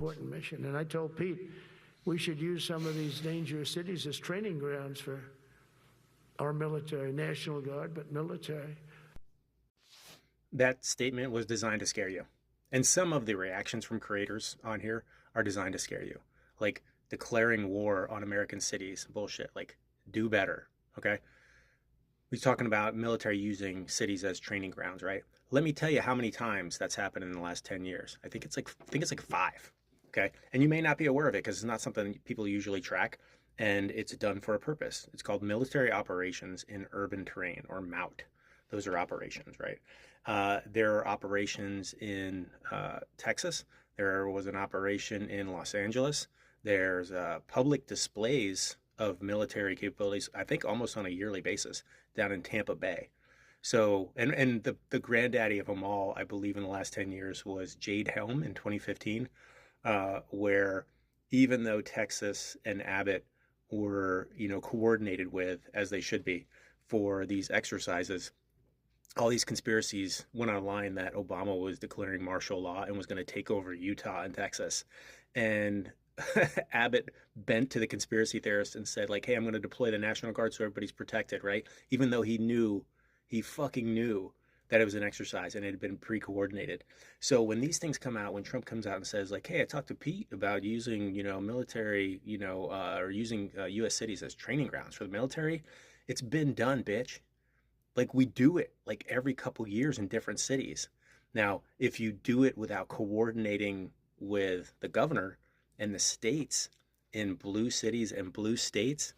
important mission. And I told Pete, we should use some of these dangerous cities as training grounds for our military, National Guard, but military. That statement was designed to scare you. And some of the reactions from creators on here are designed to scare you. Like declaring war on American cities, bullshit. Like, do better, okay? We're talking about military using cities as training grounds, right? Let me tell you how many times that's happened in the last 10 years. I think it's like 5, okay? And you may not be aware of it because it's not something people usually track, and it's done for a purpose. It's called Military Operations in Urban Terrain, or MOUT. Those are operations, right? There are operations in Texas. There was an operation in Los Angeles. There's public displays of military capabilities, I think almost on a yearly basis, down in Tampa Bay. So, and the granddaddy of them all, I believe in the last 10 years, was Jade Helm in 2015, where even though Texas and Abbott were, coordinated with, as they should be, for these exercises, all these conspiracies went online that Obama was declaring martial law and was going to take over Utah and Texas. And Abbott bent to the conspiracy theorists and said, like, hey, I'm going to deploy the National Guard so everybody's protected, right? Even though he fucking knew that it was an exercise and it had been pre-coordinated. So when these things come out, when Trump comes out and says, like, hey, I talked to Pete about using, military, or using U.S. cities as training grounds for the military, it's been done, bitch. Like, we do it like every couple years in different cities. Now, if you do it without coordinating with the governor and the states in blue cities and blue states,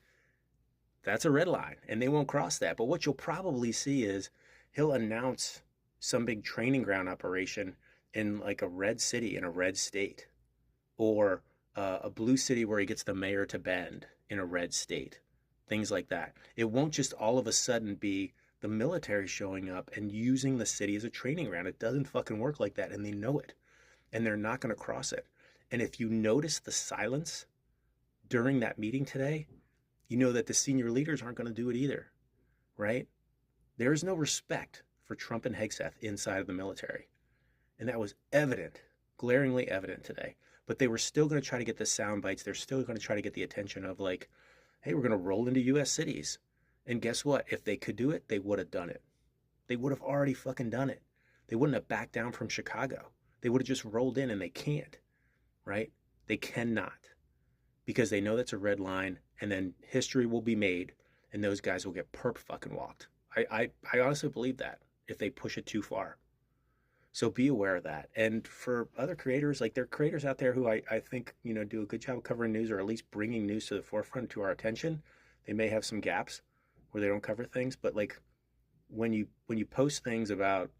that's a red line, and they won't cross that. But what you'll probably see is he'll announce some big training ground operation in like a red city in a red state, or a blue city where he gets the mayor to bend in a red state, things like that. It won't just all of a sudden be the military showing up and using the city as a training ground. It doesn't fucking work like that, and they know it, and they're not going to cross it. And if you notice the silence during that meeting today, you know that the senior leaders aren't going to do it either, right? There is no respect for Trump and Hegseth inside of the military. And that was evident, glaringly evident today. But they were still going to try to get the sound bites. They're still going to try to get the attention of like, hey, we're going to roll into U.S. cities. And guess what? If they could do it, they would have done it. They would have already fucking done it. They wouldn't have backed down from Chicago. They would have just rolled in, and they can't, right? They cannot, because they know that's a red line, and then history will be made, and those guys will get perp fucking walked. I honestly believe that if they push it too far. So be aware of that. And for other creators, like there are creators out there who I think, do a good job of covering news, or at least bringing news to the forefront to our attention. They may have some gaps where they don't cover things, but like when you post things about,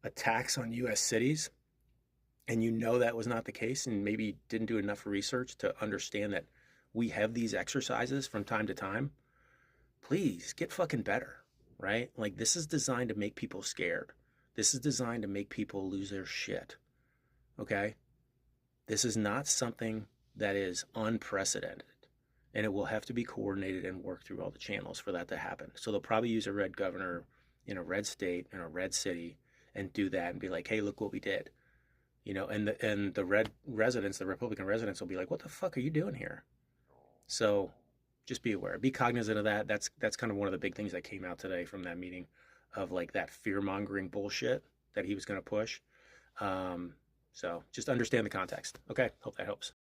attacks on U.S. cities, and that was not the case, and maybe didn't do enough research to understand that we have these exercises from time to time, please get fucking better, right? Like, this is designed to make people scared. This is designed to make people lose their shit, okay? This is not something that is unprecedented, and it will have to be coordinated and work through all the channels for that to happen. So they'll probably use a red governor in a red state, in a red city, and do that and be like, hey, look what we did. And the red residents, the Republican residents, will be like, what the fuck are you doing here? So just be aware, be cognizant of that. That's kind of one of the big things that came out today from that meeting, of like that fear-mongering bullshit that he was going to push. So just understand the context. Okay, hope that helps.